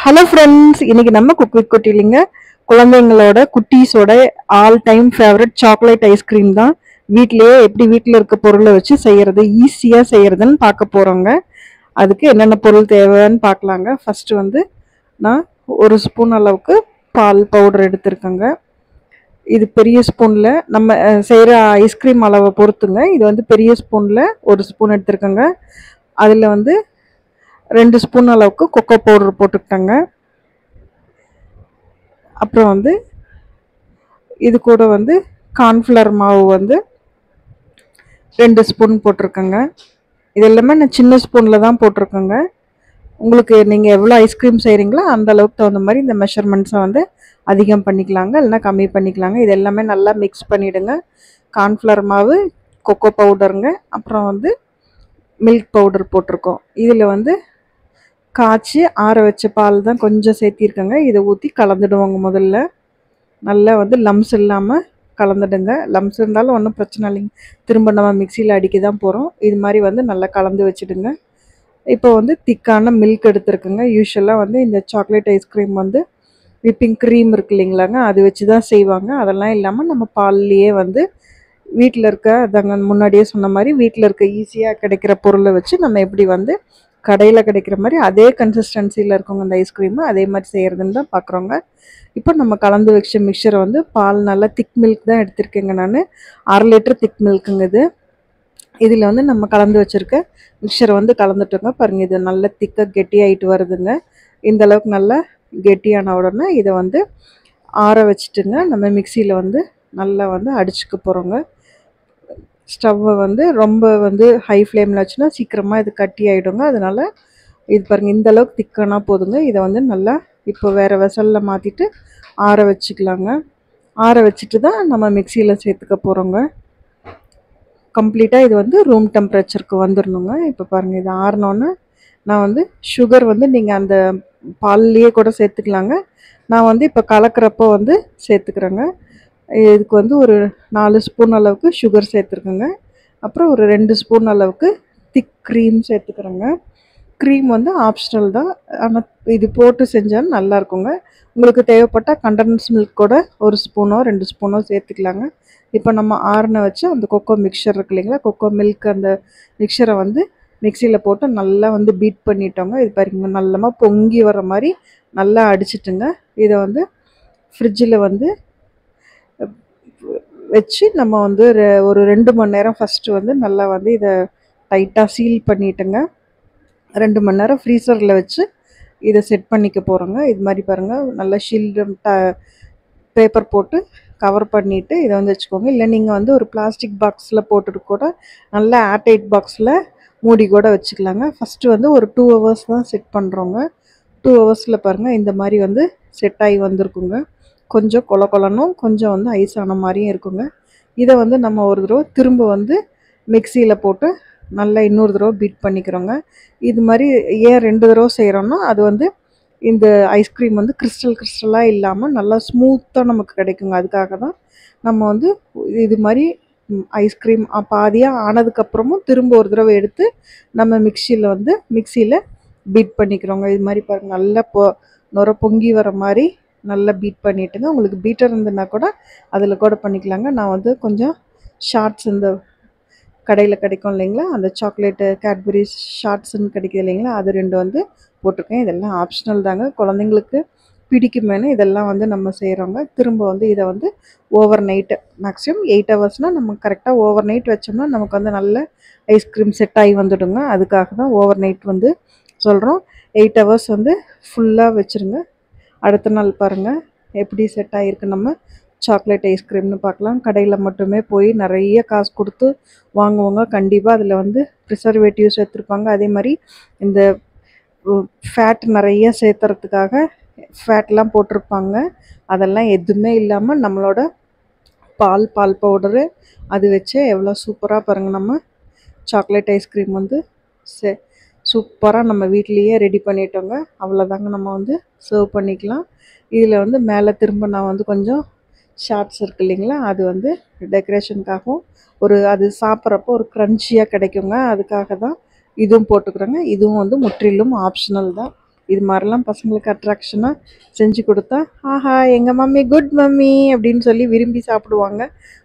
Hello friends, இன்னைக்கு நம்ம cook with குட்டிலிங்க குழந்தைங்களோட குட்டீஸோட all time favourite chocolate ice cream தான் வீட்லயே எப்படி வீட்டில் இருக்க பொருளை வச்சு செய்யறது ஈஸியாக செய்யறதுன்னு பார்க்க போகிறோங்க. அதுக்கு என்னென்ன பொருள் தேவைன்னு பார்க்கலாங்க. ஃபர்ஸ்ட் வந்து நான் ஒரு ஸ்பூன் அளவுக்கு பால் பவுடர் எடுத்திருக்கேங்க. இது பெரிய ஸ்பூனில் நம்ம செய்கிற ஐஸ்கிரீம் அளவை பொறுத்துங்க. இது வந்து பெரிய ஸ்பூனில் ஒரு ஸ்பூன் எடுத்திருக்கேங்க. அதில் வந்து 2 ஸ்பூன் அளவுக்கு கொக்கோ பவுடர் போட்டுக்கிட்டேங்க. அப்புறம் வந்து இது கூட வந்து கார்ன்ஃப்ளவர் மாவு வந்து 2 ஸ்பூன் போட்டிருக்கேங்க. இது எல்லாமே நான் சின்ன ஸ்பூனில் தான் போட்டிருக்கேங்க. உங்களுக்கு நீங்கள் எவ்வளோ ஐஸ்கிரீம் செய்கிறீங்களோ அந்த அளவுக்கு தகுந்த மாதிரி இந்த மெஷர்மெண்ட்ஸை வந்து அதிகம் பண்ணிக்கலாங்க, இல்லைனா கம்மி பண்ணிக்கலாங்க. இது எல்லாமே நல்லா மிக்ஸ் பண்ணிவிடுங்க. கார்ன்ஃப்ளவர் மாவு, கொக்கோ பவுடருங்க, அப்புறம் வந்து மில்க் பவுடர் போட்டிருக்கோம். இதில் வந்து காய்ச்சி ஆற வச்ச பால் தான் கொஞ்சம் சேர்த்திருக்கேங்க. இதை ஊற்றி கலந்துடுவோங்க. முதல்ல நல்லா வந்து லம்ஸ் இல்லாமல் கலந்துடுங்க. லம்ஸ் இருந்தாலும் ஒன்றும் பிரச்சனை இல்லைங்க, திரும்ப நம்ம மிக்சியில் அடிக்க தான் போகிறோம். இது மாதிரி வந்து நல்லா கலந்து வச்சுடுங்க. இப்போ வந்து திக்கான மில்க் எடுத்துருக்குங்க. யூஸ்வலாக வந்து இந்த சாக்லேட் ஐஸ்கிரீம் வந்து விப்பிங் க்ரீம் இருக்கு இல்லைங்களாங்க, அது வச்சு தான் செய்வாங்க. அதெல்லாம் இல்லாமல் நம்ம பால்லையே வந்து வீட்டில் இருக்க அதாங்க முன்னாடியே சொன்ன மாதிரி வீட்டில் இருக்க ஈஸியாக கிடைக்கிற பொருளை வச்சு நம்ம எப்படி வந்து கடையில் கிடைக்கிற மாதிரி அதே கன்சிஸ்டன்சியில் இருக்கவங்க அந்த ஐஸ்கிரீமு அதே மாதிரி செய்கிறதுன்னு தான் பார்க்குறோங்க. இப்போ நம்ம கலந்து வச்ச மிக்சரை வந்து பால் நல்லா திக் மில்க் தான் எடுத்திருக்கேங்க. நான் 1/2 லிட்டர் திக் மில்க்குங்க இது. இதில் வந்து நம்ம கலந்து வச்சுருக்க மிக்சரை வந்து கலந்துட்டோங்க. பாருங்கள், இது நல்லா திக்காக கெட்டியாகிட்டு வருதுங்க. இந்த அளவுக்கு நல்லா கெட்டியான உடனே இதை வந்து ஆற வச்சுட்டுங்க நம்ம மிக்சியில் வந்து நல்லா வந்து அடிச்சுக்க போகிறோங்க. ஸ்டவ்வை வந்து ரொம்ப வந்து ஹை ஃப்ளேமில் வச்சுன்னா சீக்கிரமாக இது கட்டி ஆகிடுங்க. அதனால் இது பாருங்கள், இந்த அளவுக்கு திக்கானா போதுங்க. இதை வந்து நல்லா இப்போ வேறு வெசலில் மாற்றிட்டு ஆற வச்சுக்கலாங்க. ஆற வச்சுட்டு தான் நம்ம மிக்சியில் சேர்த்துக்க போகிறோங்க. கம்ப்ளீட்டாக இது வந்து ரூம் டெம்பரேச்சருக்கு வந்துடணுங்க. இப்போ பாருங்கள், இது ஆறினோன்னே நான் வந்து சுகர் வந்து நீங்கள் அந்த பால்லையே கூட சேர்த்துக்கலாங்க. நான் வந்து இப்போ கலக்கிறப்போ வந்து சேர்த்துக்கிறேங்க. இதுக்கு வந்து ஒரு 4 ஸ்பூன் அளவுக்கு சுகர் சேர்த்துருக்குங்க. அப்புறம் ஒரு 2 ஸ்பூன் அளவுக்கு திக் க்ரீம் சேர்த்துக்கிறேங்க. க்ரீம் வந்து ஆப்ஷனல் தான், ஆனால் இது போட்டு செஞ்சாலும் நல்லாயிருக்குங்க. உங்களுக்கு தேவைப்பட்டால் கண்டன்ஸ் மில்க் கூட 1 ஸ்பூனோ 2 ஸ்பூனோ சேர்த்துக்கலாங்க. இப்போ நம்ம ஆறின வச்சு அந்த கொக்கோ மிக்சர் இருக்கு இல்லைங்களா, கொக்கோ மில்க் அந்த மிக்சரை வந்து மிக்சியில் போட்டு நல்லா வந்து பீட் பண்ணிட்டோங்க. இது பாருங்க, நல்லமாக பொங்கி வர மாதிரி நல்லா அடிச்சிட்டுங்க. இதை வந்து ஃப்ரிட்ஜில் வந்து வச்சு நம்ம வந்து ஒரு 2 மணி நேரம் ஃபஸ்ட்டு வந்து நல்லா வந்து இதை டைட்டாக சீல் பண்ணிவிட்டுங்க 2 மணி நேரம் ஃப்ரீசரில் வச்சு இதை செட் பண்ணிக்க போகிறோங்க. இது மாதிரி பாருங்கள், நல்லா ஷீல்டு பேப்பர் போட்டு கவர் பண்ணிவிட்டு இதை வந்து வச்சுக்கோங்க. இல்லை நீங்கள் வந்து ஒரு பிளாஸ்டிக் பாக்ஸில் போட்டுட்டு கூட நல்லா ஏர்டைட் பாக்ஸில் மூடி கூட வச்சுக்கலாங்க. ஃபஸ்ட்டு வந்து ஒரு 2 ஹவர்ஸ் தான் செட் பண்ணுறோங்க. 2 ஹவர்ஸில் பாருங்கள் இந்த மாதிரி வந்து செட் ஆகி வந்திருக்குங்க. கொஞ்சம் கொல கொலனும் கொஞ்சம் வந்து ஐஸ் ஆன மாதிரியும் இருக்குங்க. இதை வந்து நம்ம ஒரு தடவை திரும்ப வந்து மிக்சியில் போட்டு நல்லா இன்னொரு தடவை பீட் பண்ணிக்கிறோங்க. இது மாதிரி ஏன் 2 தடவை செய்கிறோன்னா அது வந்து இந்த ஐஸ்கிரீம் வந்து கிறிஸ்டலாக இல்லாமல் நல்லா ஸ்மூத்தாக நமக்கு கிடைக்குங்க. அதுக்காக தான் நம்ம வந்து இது மாதிரி ஐஸ்கிரீம் பாதியாக ஆனதுக்கப்புறமும் திரும்ப ஒரு தடவை எடுத்து நம்ம மிக்சியில் பீட் பண்ணிக்கிறோங்க. இது மாதிரி பாருங்கள், நல்லா நுர பொங்கி வர மாதிரி நல்லா பீட் பண்ணிவிட்டுங்க. உங்களுக்கு பீட்டர் இருந்ததுன்னா கூட அதில் கூட பண்ணிக்கலாங்க. நான் வந்து கொஞ்சம் ஷார்ட்ஸ் இந்த கடையில் கிடைக்கும் இல்லைங்களா, அந்த சாக்லேட்டு கேட்பரி ஷார்ட்ஸுன்னு கிடைக்கிது இல்லைங்களா, அது 2 வந்து போட்டிருக்கேன். இதெல்லாம் ஆப்ஷனல் தாங்க, குழந்தைங்களுக்கு பிடிக்குமேனு இதெல்லாம் வந்து நம்ம செய்கிறோங்க. திரும்ப வந்து இதை வந்து ஓவர் நைட்டு மேக்ஸிமம் 8 ஹவர்ஸ்னால் நம்ம கரெக்டாக ஓவர் நைட் வச்சோம்னா நமக்கு வந்து நல்ல ஐஸ்கிரீம் செட் ஆகி வந்துடுங்க. அதுக்காக தான் ஓவர் நைட் வந்து சொல்கிறோம். 8 ஹவர்ஸ் வந்து ஃபுல்லாக வச்சுருங்க. அடுத்த நாள் பாருங்கள் எப்படி செட் ஆகிருக்கு நம்ம சாக்லேட் ஐஸ்கிரீம்னு பார்க்கலாம். கடையில் மட்டுமே போய் நிறைய காசு கொடுத்து வாங்குவாங்க. கண்டிப்பாக அதில் வந்து ப்ரிசர்வேட்டிவ்ஸ் எடுத்துருப்பாங்க. அதே மாதிரி இந்த ஃபேட் நிறைய சேர்த்துறதுக்காக ஃபேட்லாம் போட்டிருப்பாங்க. அதெல்லாம் எதுவுமே இல்லாமல் நம்மளோட பால் பவுடரு அது வச்சு எவ்வளோ சூப்பராக பாருங்கள், நம்ம சாக்லேட் ஐஸ்கிரீம் வந்து சூப்பராக நம்ம வீட்லேயே ரெடி பண்ணிட்டோங்க. அவ்வளோதாங்க, நம்ம வந்து சர்வ் பண்ணிக்கலாம். இதில் வந்து மேலே திரும்ப நான் வந்து கொஞ்சம் ஷார்ட்ஸ் இருக்குது இல்லைங்களா, அது வந்து டெக்கரேஷனுக்காகவும் அது சாப்பிட்றப்போ ஒரு க்ரன்ச்சியாக கிடைக்குங்க. அதுக்காக தான் இதுவும் போட்டுக்கிறோங்க. இதுவும் வந்து முற்றிலும் ஆப்ஷனல் தான். இது மாதிரிலாம் பசங்களுக்கு அட்ராக்ஷனாக செஞ்சு கொடுத்தா ஆஹா எங்கள் மம்மி குட் மம்மி அப்படின்னு சொல்லி விரும்பி சாப்பிடுவாங்க.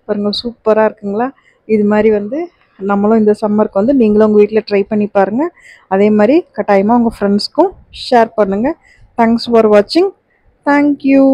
பாருங்கள் சூப்பராக இருக்குங்களா? இது மாதிரி வந்து நம்மளும் இந்த சம்மருக்கு வந்து நீங்களும் உங்கள் வீட்டில் ட்ரை பண்ணி பாருங்கள். அதே மாதிரி கட்டாயமாக உங்கள் ஃப்ரெண்ட்ஸ்க்கும் ஷேர் பண்ணுங்கள். தேங்க்ஸ் ஃபார் வாட்சிங். தேங்க்யூ.